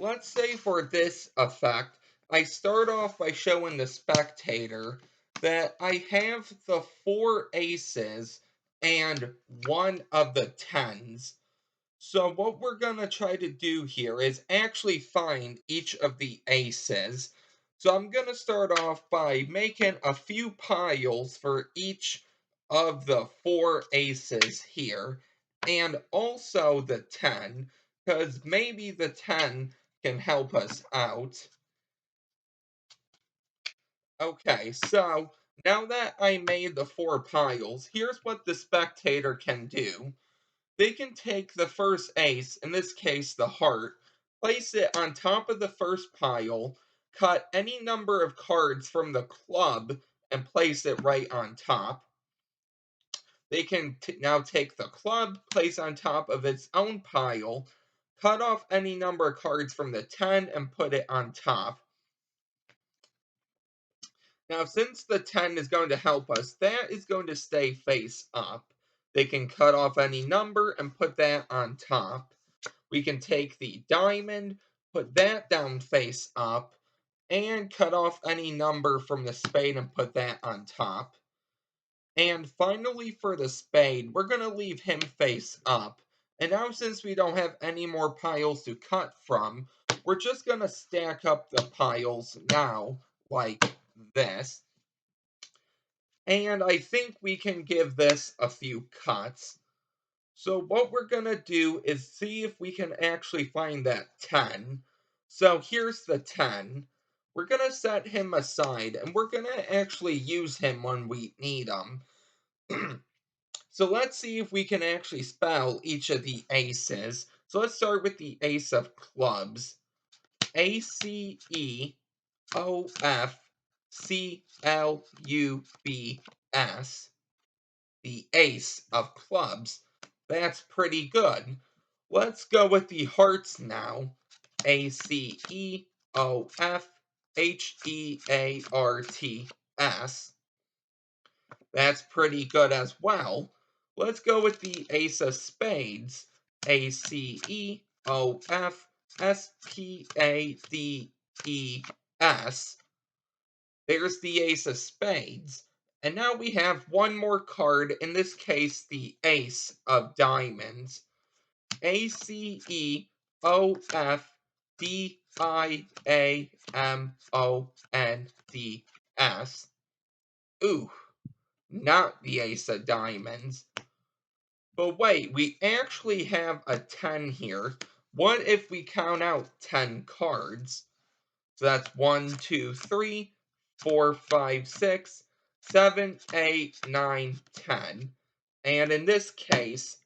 Let's say for this effect, I start off by showing the spectator that I have the four aces and one of the tens. So what we're going to try to do here is actually find each of the aces. So I'm going to start off by making a few piles for each of the four aces here, and also the 10, because maybe the 10 can help us out. Okay, so now that I made the four piles, here's what the spectator can do. They can take the first ace, in this case the heart, place it on top of the first pile, cut any number of cards from the club, and place it right on top. They can now take the club, place on top of its own pile, cut off any number of cards from the 10, and put it on top. Now, since the 10 is going to help us, that is going to stay face up. They can cut off any number and put that on top. We can take the diamond, put that down face up, and cut off any number from the spade and put that on top. And finally, for the spade, we're going to leave him face up. And now, since we don't have any more piles to cut from, we're just going to stack up the piles now, like this. And I think we can give this a few cuts. So what we're going to do is see if we can actually find that 10. So here's the 10. We're going to set him aside, and we're going to actually use him when we need him. So let's see if we can actually spell each of the aces. So let's start with the ace of clubs. ACEOFCLUBS. The ace of clubs. That's pretty good. Let's go with the hearts now. ACEOFHEARTS. That's pretty good as well. Let's go with the ace of spades. ACEOFSPADES. There's the ace of spades. And now we have one more card, in this case, the ace of diamonds. ACEOFDIAMONDS. Ooh, not the ace of diamonds. But wait, we actually have a 10 here. What if we count out 10 cards? So that's 1, 2, 3, 4, 5, 6, 7, 8, 9, 10. And in this case,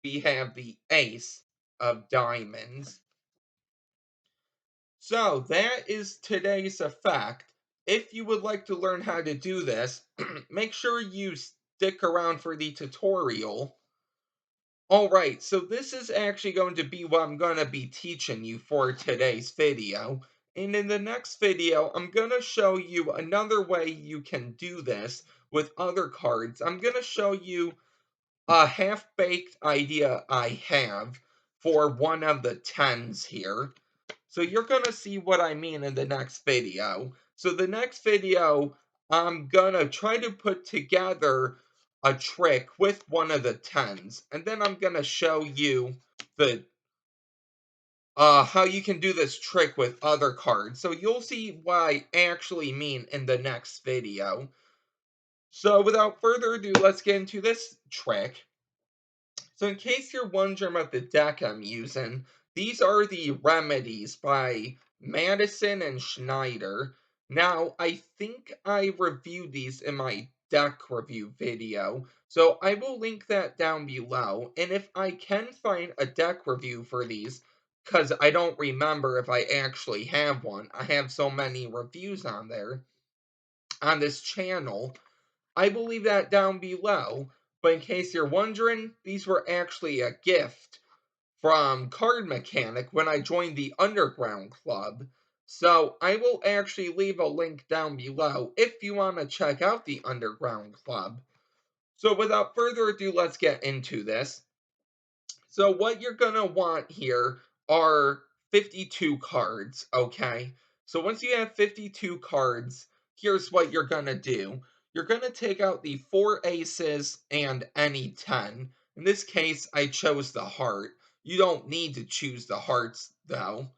we have the ace of diamonds. So that is today's effect. If you would like to learn how to do this, make sure you stick around for the tutorial. Alright, so this is actually going to be what I'm going to be teaching you for today's video. And in the next video, I'm going to show you another way you can do this with other cards. I'm going to show you a half-baked idea I have for one of the tens here. So you're going to see what I mean in the next video. So the next video, I'm going to try to put together a trick with one of the tens. And then I'm going to show you the how you can do this trick with other cards. So you'll see what I actually mean in the next video. So without further ado, let's get into this trick. So in case you're wondering about the deck I'm using, these are the remedies by Madison and Schneider. Now, I think I reviewed these in my deck review video, so I will link that down below. And if I can find a deck review for these, because I don't remember if I actually have one, I have so many reviews on there, on this channel, I will leave that down below. But in case you're wondering, these were actually a gift from Card Mechanic when I joined the Underground Club. So I will actually leave a link down below if you want to check out the Underground Club. So without further ado, let's get into this. So what you're going to want here are 52 cards, okay? So once you have 52 cards, here's what you're gonna do. You're gonna take out the 4 aces and any 10. In this case, I chose the heart. You don't need to choose the hearts, though.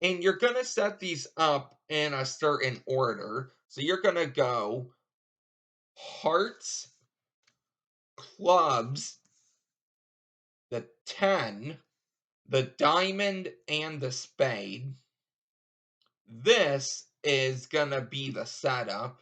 And you're gonna set these up in a certain order. So you're gonna go hearts, clubs, the 10, the diamond, and the spade. This is gonna be the setup.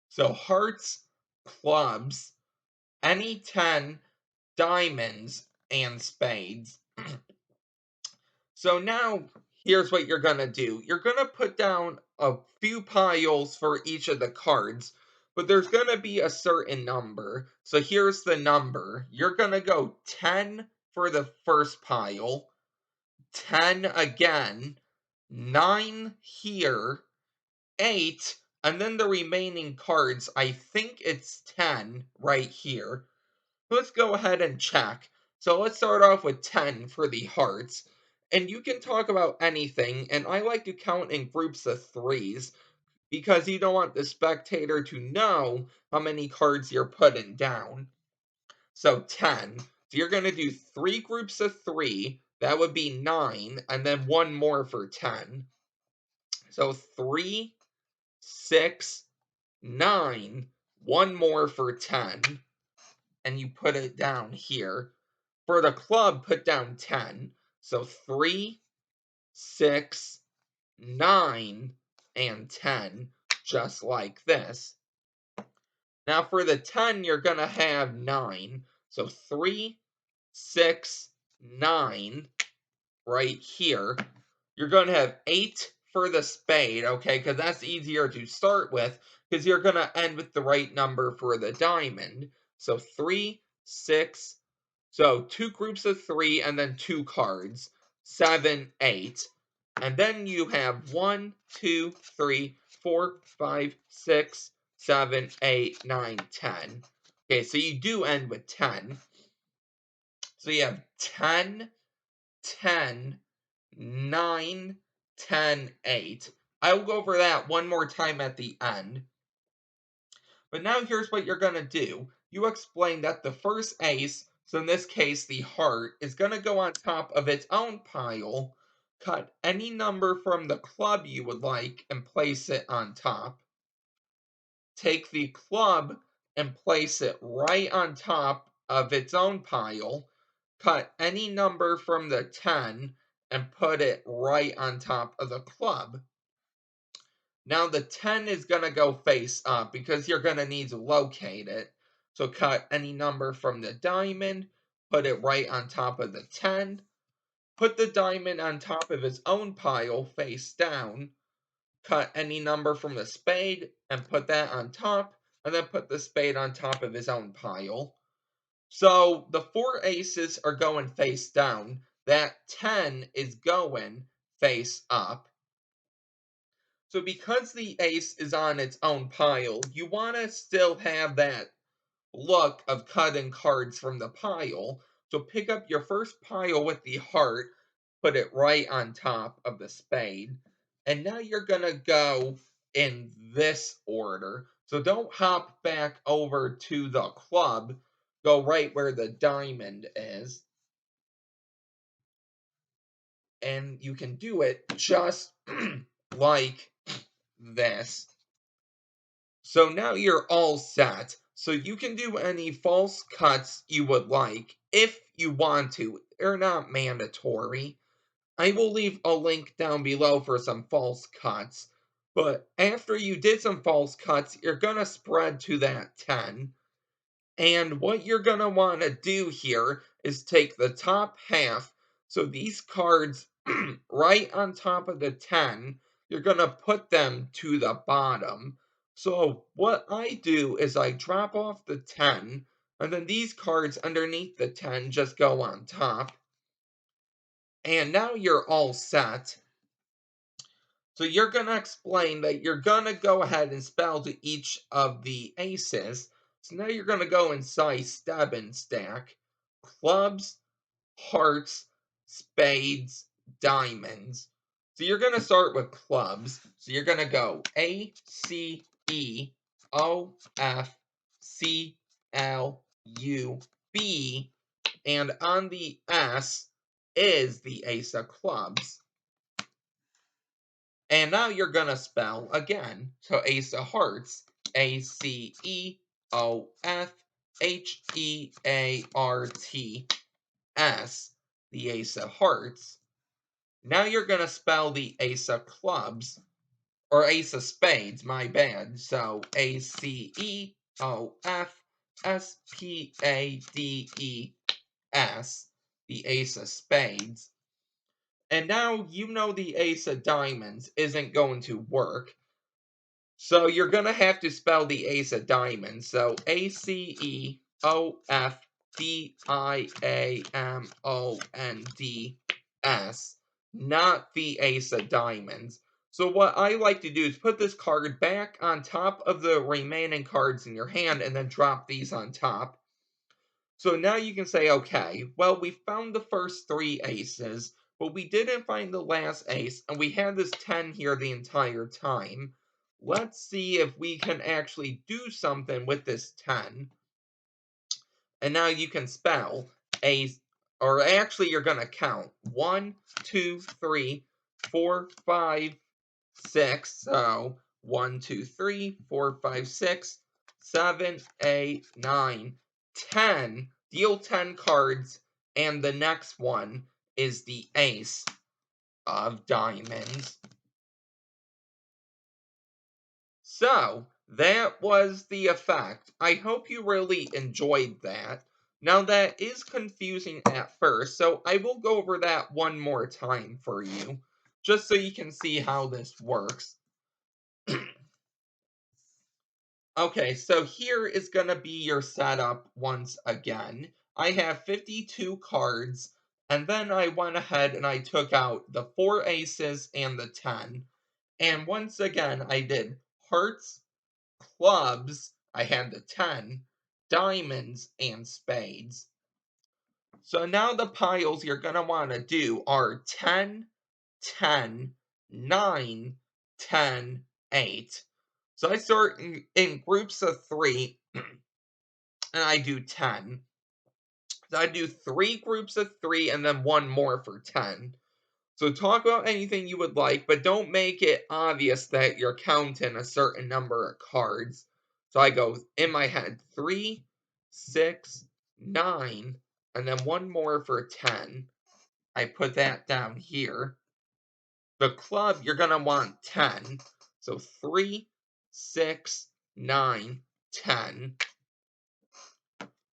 So hearts, clubs, any 10, diamonds, and spades. So now here's what you're gonna do. You're gonna put down a few piles for each of the cards, but there's gonna be a certain number. So here's the number. You're gonna go 10 for the first pile, 10 again, 9 here, 8, and then the remaining cards, I think it's 10 right here. Let's go ahead and check. So let's start off with 10 for the hearts. And you can talk about anything, and I like to count in groups of threes because you don't want the spectator to know how many cards you're putting down. So 10. So you're going to do 3 groups of 3. That would be 9, and then one more for 10. So 3, 6, 9, one more for 10, and you put it down here. For the club, put down 10. So 3, 6, 9, and 10, just like this. Now for the 10, you're going to have 9. So 3, 6, 9, right here. You're going to have 8 for the spade, okay, because that's easier to start with, because you're going to end with the right number for the diamond. So 3, 6, so 2 groups of 3, and then 2 cards, 7, 8. And then you have 1, 2, 3, 4, 5, 6, 7, 8, 9, 10. Okay, so you do end with 10. So you have 10, 10, 9, 10, 8. I will go over that one more time at the end. But now here's what you're going to do. You explain that the first ace, so in this case the heart, is going to go on top of its own pile, cut any number from the club you would like, and place it on top. Take the club and place it right on top of its own pile, cut any number from the 10, and put it right on top of the club. Now the 10 is going to go face up because you're going to need to locate it. So cut any number from the diamond, put it right on top of the 10, put the diamond on top of its own pile face down, cut any number from the spade and put that on top, and then put the spade on top of his own pile. So the 4 aces are going face down. That 10 is going face up. So because the ace is on its own pile, you want to still have that look of cutting cards from the pile. So pick up your first pile with the heart, put it right on top of the spade. And now you're going to go in this order. So don't hop back over to the club. Go right where the diamond is. And you can do it just like this. So now you're all set. So you can do any false cuts you would like if you want to. They're not mandatory. I will leave a link down below for some false cuts. But after you did some false cuts, you're going to spread to that 10. And what you're going to want to do here is take the top half. So these cards right on top of the 10, you're going to put them to the bottom. So what I do is I drop off the 10, and then these cards underneath the 10 just go on top. And now you're all set. So you're going to explain that you're going to go ahead and spell to each of the aces. So now you're going to go inside step and stack clubs, hearts, spades, diamonds. So you're going to start with clubs. So you're going to go A, C, E, O, F, C, L, U, B, and on the S is the ace of clubs. And now you're going to spell again. So ace of hearts, A, C, E, O, F, H, E, A, R, T, S, the ace of hearts. Now you're going to spell the ace of clubs, or ace of spades, my bad. So A, C, E, O, F, S, P, A, D, E, S, the ace of spades. And now you know the ace of diamonds isn't going to work. So you're going to have to spell the ace of diamonds. So ACEOFDIAMONDS, not the ace of diamonds. So what I like to do is put this card back on top of the remaining cards in your hand and then drop these on top. So now you can say, okay, well, we found the first three aces, but we didn't find the last ace, and we had this 10 here the entire time. Let's see if we can actually do something with this 10. And now you can spell a, or actually you're going to count 1, 2, 3, 4, 5, 6. So 1, 2, 3, 4, 5, 6, 7, 8, 9, 10. Deal 10 cards, and the next one is the ace of diamonds. So, that was the effect. I hope you really enjoyed that. Now, that is confusing at first, so I will go over that one more time for you, just so you can see how this works. Okay, so here is going to be your setup once again. I have 52 cards, and then I went ahead and I took out the 4 aces and the 10. And once again, I did hearts, clubs, I had the 10, diamonds, and spades. So now the piles you're going to want to do are 10, 10, 9, 10, 8. So I start in groups of 3, and I do 10. So I do 3 groups of 3 and then one more for 10. So talk about anything you would like, but don't make it obvious that you're counting a certain number of cards. So I go in my head 3, 6, 9, and then one more for 10. I put that down here. The club, you're going to want 10. So 3, 6, 9, 10.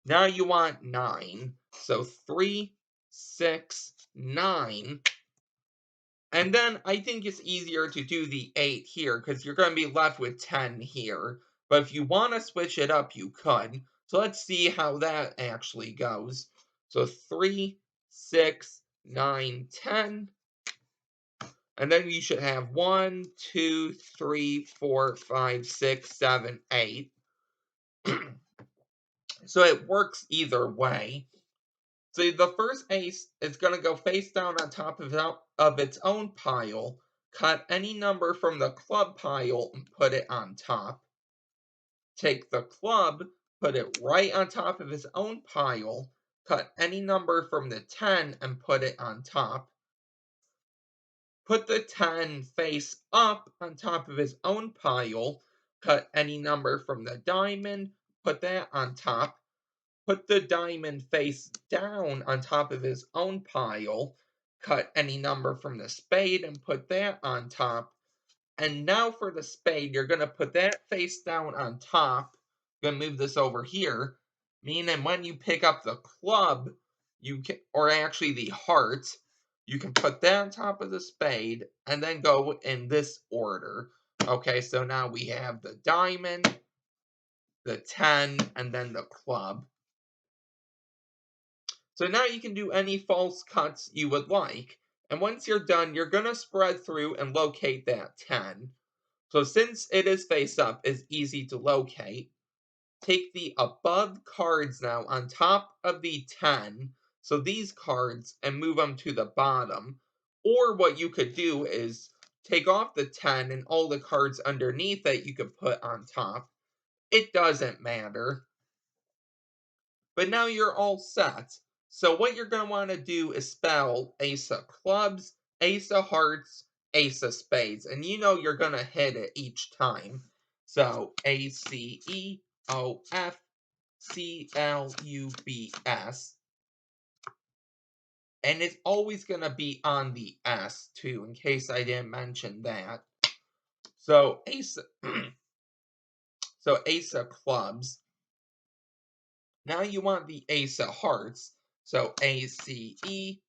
Now you want 9. So 3, 6, 9. And then I think it's easier to do the 8 here because you're going to be left with 10 here. But if you want to switch it up, you could. So let's see how that actually goes. So 3, 6, 9, 10. And then you should have 1, 2, 3, 4, 5, 6, 7, 8. So it works either way. So the first ace is going to go face down on top of its own pile, cut any number from the club pile and put it on top. Take the club, put it right on top of its own pile, cut any number from the 10 and put it on top. Put the 10 face up on top of his own pile, cut any number from the diamond, put that on top. Put the diamond face down on top of his own pile, cut any number from the spade and put that on top. And now for the spade, you're going to put that face down on top. Going to move this over here, meaning when you pick up the club, you can, or actually the heart, you can put that on top of the spade and then go in this order. Okay, so now we have the diamond, the 10, and then the club. So now you can do any false cuts you would like. And once you're done, you're going to spread through and locate that 10. So since it is face up, it's easy to locate. Take the above cards now on top of the 10, so these cards, and move them to the bottom. Or what you could do is take off the 10 and all the cards underneath that you could put on top. It doesn't matter. But now you're all set. So what you're going to want to do is spell ace of clubs, ace of hearts, ace of spades. And you know you're going to hit it each time. So ACEOFCLUBS. And it's always going to be on the S too, in case I didn't mention that. So ace of clubs. Now you want the ace of hearts. So ACEOFHEARTS.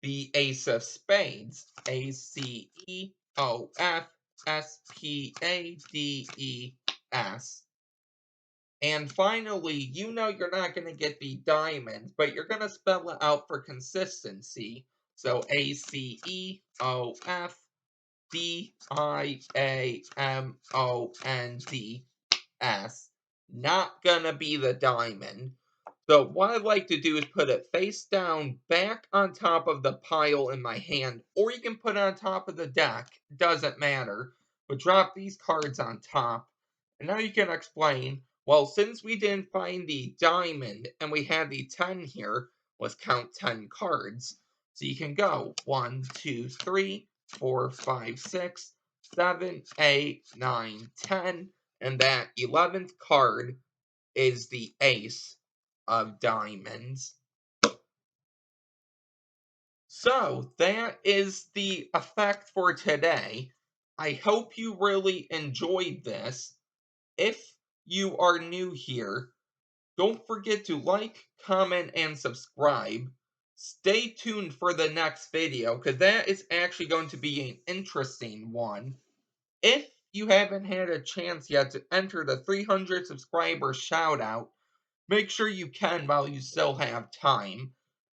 The ace of spades. ACEOFSPADES. And finally, you know you're not going to get the diamonds, but you're going to spell it out for consistency. So ACEOFDIAMONDS. Not gonna be the diamond. So what I like to do is put it face down back on top of the pile in my hand, or you can put it on top of the deck, doesn't matter. But drop these cards on top. And now you can explain, well, since we didn't find the diamond and we had the 10 here, let's count 10 cards. So you can go 1, 2, 3, 4, 5, 6, 7, 8, 9, 10, and that 11th card is the ace of diamonds. So that is the effect for today. I hope you really enjoyed this. If you are new here, don't forget to like, comment, and subscribe. Stay tuned for the next video because that is actually going to be an interesting one. If you haven't had a chance yet to enter the 300 subscriber shoutout, make sure you can while you still have time.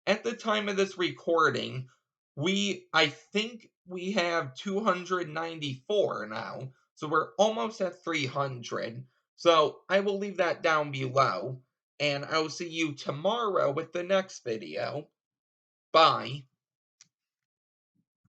At the time of this recording, I think we have 294 now. So we're almost at 300. So I will leave that down below. And I will see you tomorrow with the next video. Bye.